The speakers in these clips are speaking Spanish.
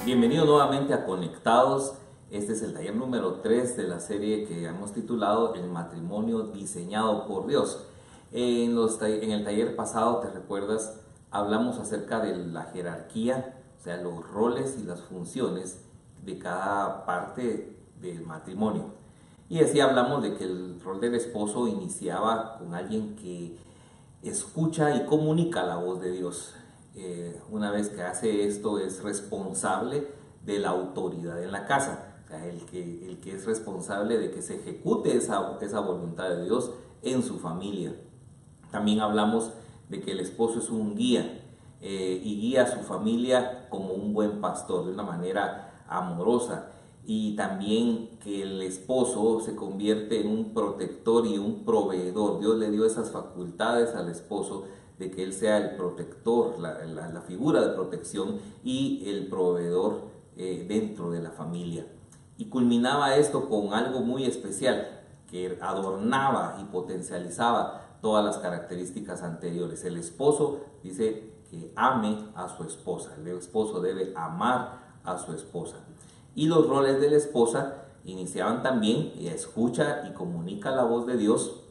Bienvenido nuevamente a Conectados. Este es el taller número 3 de la serie que hemos titulado El matrimonio diseñado por Dios. En el taller pasado, ¿te recuerdas? Hablamos acerca de la jerarquía, o sea, los roles y las funciones de cada parte del matrimonio. Y así hablamos de que el rol del esposo iniciaba con alguien que escucha y comunica la voz de Dios. Una vez que hace esto es responsable de la autoridad en la casa, o sea, el que es responsable de que se ejecute esa voluntad de Dios en su familia. También hablamos de que el esposo es un guía y guía a su familia como un buen pastor, de una manera amorosa. Y también que el esposo se convierte en un protector y un proveedor. Dios le dio esas facultades al esposo de que él sea el protector, la figura de protección y el proveedor dentro de la familia. Y culminaba esto con algo muy especial que adornaba y potencializaba todas las características anteriores. El esposo dice que ame a su esposa, el esposo debe amar a su esposa. Y los roles de la esposa iniciaban también, ella escucha y comunica la voz de Dios,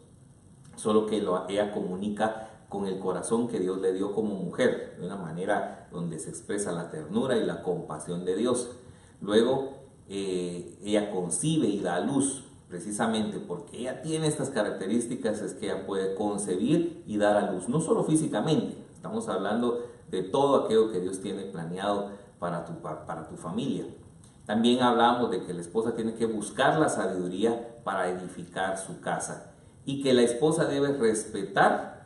solo que ella comunica con el corazón que Dios le dio como mujer, de una manera donde se expresa la ternura y la compasión de Dios. Luego ella concibe y da a luz, precisamente porque ella tiene estas características, es que ella puede concebir y dar a luz, no solo físicamente, estamos hablando de todo aquello que Dios tiene planeado para tu familia. También hablamos de que la esposa tiene que buscar la sabiduría para edificar su casa y que la esposa debe respetar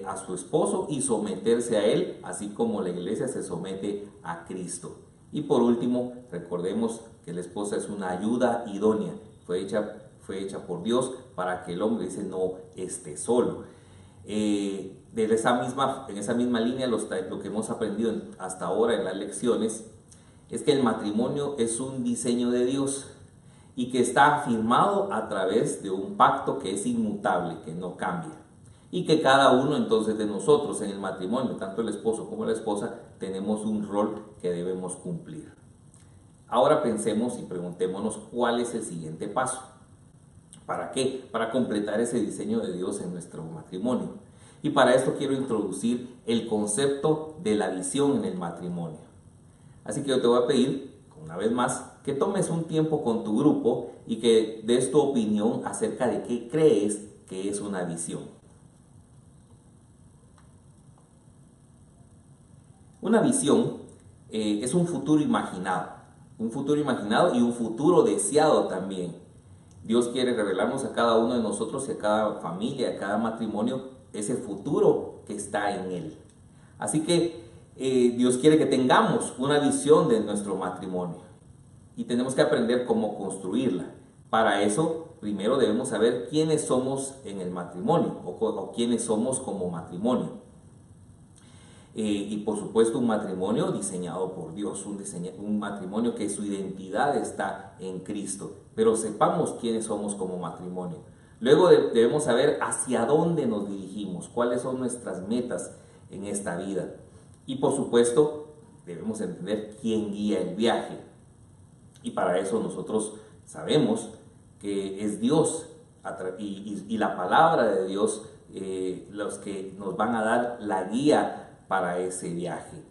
a su esposo y someterse a él, así como la iglesia se somete a Cristo. Y por último, recordemos que la esposa es una ayuda idónea, fue hecha por Dios para que el hombre no esté solo. En esa misma línea, lo que hemos aprendido hasta ahora en las lecciones es que el matrimonio es un diseño de Dios y que está firmado a través de un pacto que es inmutable, que no cambia. Y que cada uno entonces de nosotros en el matrimonio, tanto el esposo como la esposa, tenemos un rol que debemos cumplir. Ahora pensemos y preguntémonos cuál es el siguiente paso. ¿Para qué? Para completar ese diseño de Dios en nuestro matrimonio. Y para esto quiero introducir el concepto de la visión en el matrimonio. Así que yo te voy a pedir, una vez más, que tomes un tiempo con tu grupo y que des tu opinión acerca de qué crees que es una visión. Una visión es un futuro imaginado y un futuro deseado también. Dios quiere revelarnos a cada uno de nosotros y a cada familia, a cada matrimonio, ese futuro que está en Él. Así que Dios quiere que tengamos una visión de nuestro matrimonio y tenemos que aprender cómo construirla. Para eso, primero debemos saber quiénes somos en el matrimonio o quiénes somos como matrimonio. Y por supuesto un matrimonio diseñado por Dios, un matrimonio que su identidad está en Cristo, pero sepamos quiénes somos como matrimonio. Luego debemos saber hacia dónde nos dirigimos, cuáles son nuestras metas en esta vida. Y por supuesto debemos entender quién guía el viaje. Y para eso nosotros sabemos que es Dios y la palabra de Dios los que nos van a dar la guía para ese viaje.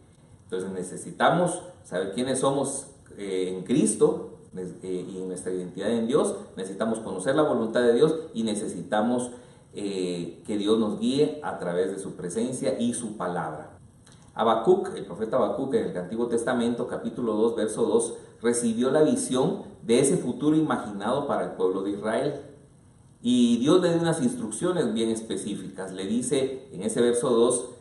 Entonces necesitamos saber quiénes somos en Cristo y en nuestra identidad en Dios. Necesitamos conocer la voluntad de Dios y necesitamos que Dios nos guíe a través de su presencia y su palabra. Habacuc, el profeta Habacuc en el Antiguo Testamento, capítulo 2, verso 2, recibió la visión de ese futuro imaginado para el pueblo de Israel. Y Dios le dio unas instrucciones bien específicas. Le dice en ese verso 2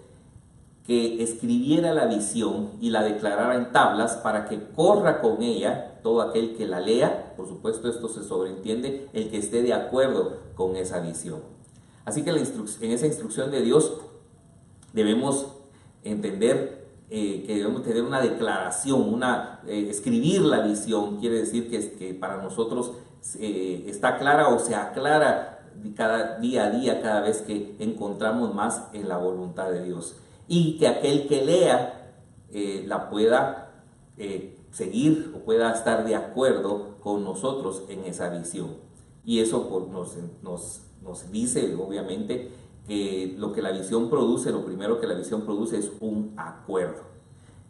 que escribiera la visión y la declarara en tablas para que corra con ella todo aquel que la lea. Por supuesto, esto se sobreentiende el que esté de acuerdo con esa visión. Así que en esa instrucción de Dios debemos entender que debemos tener una declaración, escribir la visión, quiere decir que para nosotros está clara o se aclara cada día a día, cada vez que encontramos más en la voluntad de Dios. Y que aquel que lea la pueda seguir o pueda estar de acuerdo con nosotros en esa visión. Y eso nos dice, obviamente, que lo que la visión produce, lo primero que la visión produce es un acuerdo.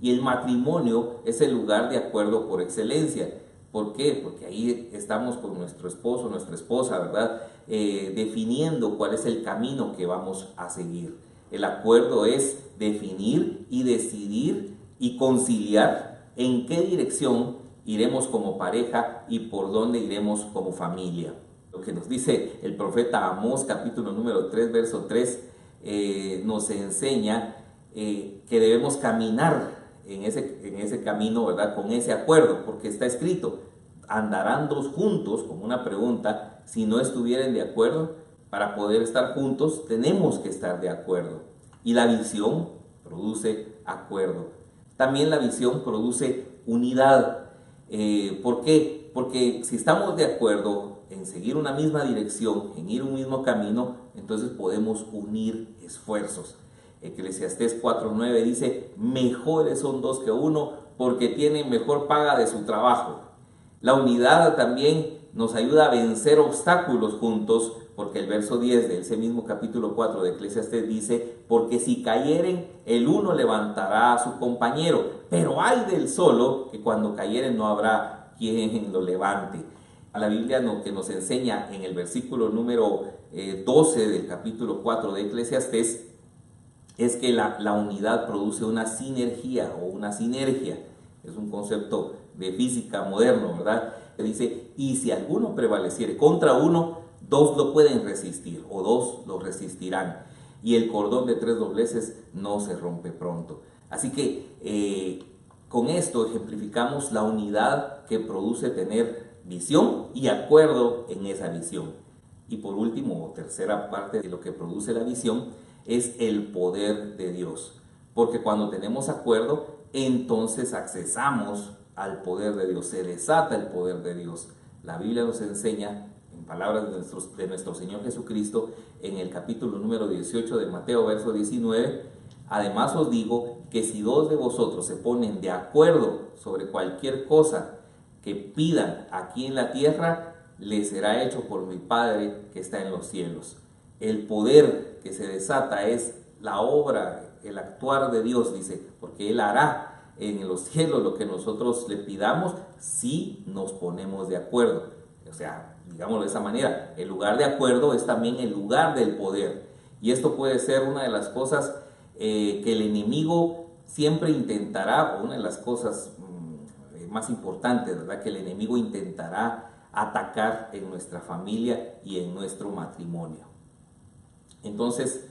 Y el matrimonio es el lugar de acuerdo por excelencia. ¿Por qué? Porque ahí estamos con nuestro esposo, nuestra esposa, ¿verdad? Definiendo cuál es el camino que vamos a seguir. El acuerdo es definir y decidir y conciliar en qué dirección iremos como pareja y por dónde iremos como familia. Lo que nos dice el profeta Amós, capítulo número 3, verso 3, nos enseña que debemos caminar en ese camino, ¿verdad? Con ese acuerdo, porque está escrito, ¿andarán dos juntos? Como una pregunta, si no estuvieran de acuerdo, para poder estar juntos tenemos que estar de acuerdo. Y la visión produce acuerdo. También la visión produce unidad. ¿Por qué? Porque si estamos de acuerdo en seguir una misma dirección, en ir un mismo camino, entonces podemos unir esfuerzos. Eclesiastés 4:9 dice, mejores son dos que uno porque tienen mejor paga de su trabajo. La unidad también nos ayuda a vencer obstáculos juntos, porque el verso 10 de ese mismo capítulo 4 de Eclesiastés dice, porque si cayeren, el uno levantará a su compañero, pero ay del solo, que cuando cayeren no habrá quien lo levante. A la Biblia que nos enseña en el versículo número 12 del capítulo 4 de Eclesiastés, es que la unidad produce una sinergia o una sinergia. Es un concepto de física moderno, ¿verdad? Que dice, y si alguno prevaleciere contra uno, dos lo pueden resistir o dos lo resistirán. Y el cordón de tres dobleces no se rompe pronto. Así que con esto ejemplificamos la unidad que produce tener visión y acuerdo en esa visión. Y por último, tercera parte de lo que produce la visión, es el poder de Dios. Porque cuando tenemos acuerdo, entonces accesamos al poder de Dios, se desata el poder de Dios. La Biblia nos enseña, en palabras de nuestro Señor Jesucristo, en el capítulo número 18 de Mateo, verso 19, además os digo que si dos de vosotros se ponen de acuerdo sobre cualquier cosa que pidan aquí en la tierra, les será hecho por mi Padre que está en los cielos. El poder que se desata es la obra, el actuar de Dios, dice, porque Él hará en los cielos lo que nosotros le pidamos si nos ponemos de acuerdo. O sea, digámoslo de esa manera, el lugar de acuerdo es también el lugar del poder. Y esto puede ser una de las cosas que el enemigo siempre intentará, o una de las cosas más importantes, ¿verdad? Que el enemigo intentará atacar en nuestra familia y en nuestro matrimonio. Entonces,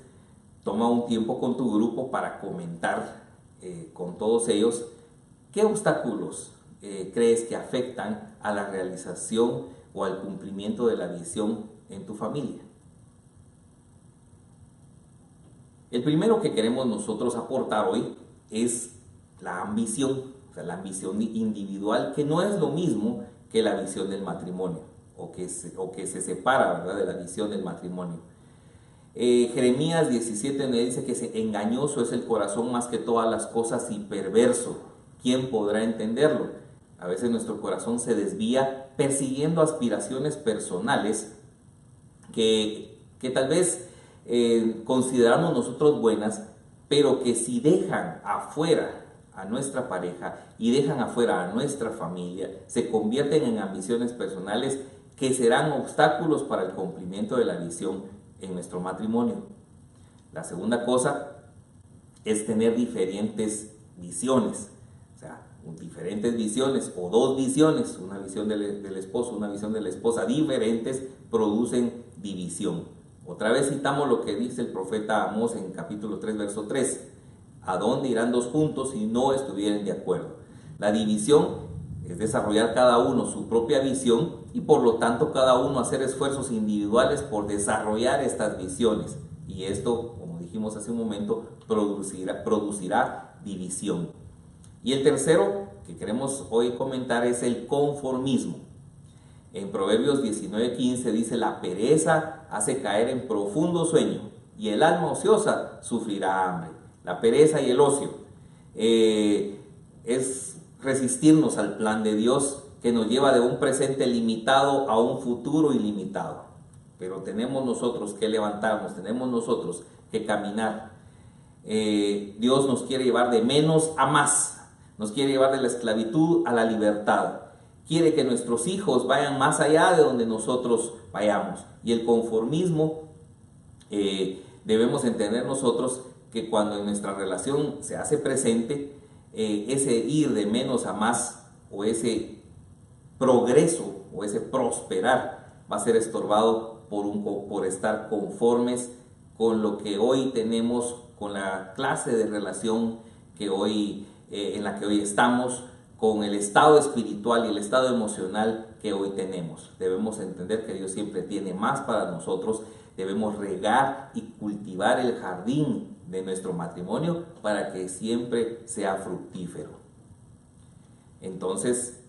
toma un tiempo con tu grupo para comentar con todos ellos qué obstáculos crees que afectan a la realización o al cumplimiento de la visión en tu familia. El primero que queremos nosotros aportar hoy es la ambición, o sea, la ambición individual, que no es lo mismo que la visión del matrimonio, o que se separa, ¿verdad?, de la visión del matrimonio. Jeremías 17 me dice que engañoso es el corazón más que todas las cosas y perverso. ¿Quién podrá entenderlo? A veces nuestro corazón se desvía persiguiendo aspiraciones personales que tal vez consideramos nosotros buenas, pero que si dejan afuera a nuestra pareja y dejan afuera a nuestra familia, se convierten en ambiciones personales que serán obstáculos para el cumplimiento de la visión en nuestro matrimonio. La segunda cosa es tener diferentes visiones, o sea, diferentes visiones o dos visiones, una visión del esposo, una visión de la esposa, diferentes, producen división. Otra vez citamos lo que dice el profeta Amós en capítulo 3, verso 3. ¿A dónde irán dos juntos si no estuvieren de acuerdo? La división es desarrollar cada uno su propia visión y por lo tanto cada uno hacer esfuerzos individuales por desarrollar estas visiones. Y esto, como dijimos hace un momento, producirá división. Y el tercero que queremos hoy comentar es el conformismo. En Proverbios 19:15 dice, la pereza hace caer en profundo sueño y el alma ociosa sufrirá hambre. La pereza y el ocio es resistirnos al plan de Dios que nos lleva de un presente limitado a un futuro ilimitado. Pero tenemos nosotros que levantarnos, tenemos nosotros que caminar. Dios nos quiere llevar de menos a más, nos quiere llevar de la esclavitud a la libertad. Quiere que nuestros hijos vayan más allá de donde nosotros vayamos. Y el conformismo, debemos entender nosotros que cuando en nuestra relación se hace presente, ese ir de menos a más, o ese progreso, o ese prosperar, va a ser estorbado por estar conformes con lo que hoy tenemos, con la clase de relación que hoy, en la que hoy estamos, con el estado espiritual y el estado emocional que hoy tenemos. Debemos entender que Dios siempre tiene más para nosotros. Debemos regar y cultivar el jardín de nuestro matrimonio para que siempre sea fructífero. Entonces,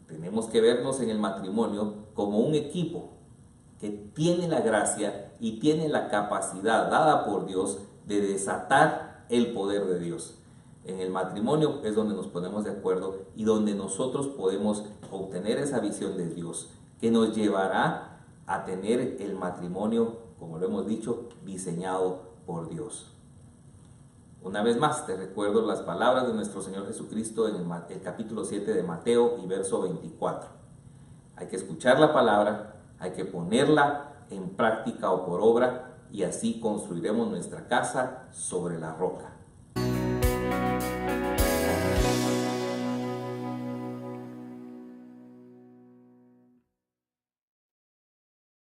tenemos que vernos en el matrimonio como un equipo que tiene la gracia y tiene la capacidad dada por Dios de desatar el poder de Dios. En el matrimonio es donde nos ponemos de acuerdo y donde nosotros podemos obtener esa visión de Dios que nos llevará a tener el matrimonio, como lo hemos dicho, diseñado por Dios. Una vez más, te recuerdo las palabras de nuestro Señor Jesucristo en el capítulo 7 de Mateo y verso 24. Hay que escuchar la palabra, hay que ponerla en práctica o por obra, y así construiremos nuestra casa sobre la roca.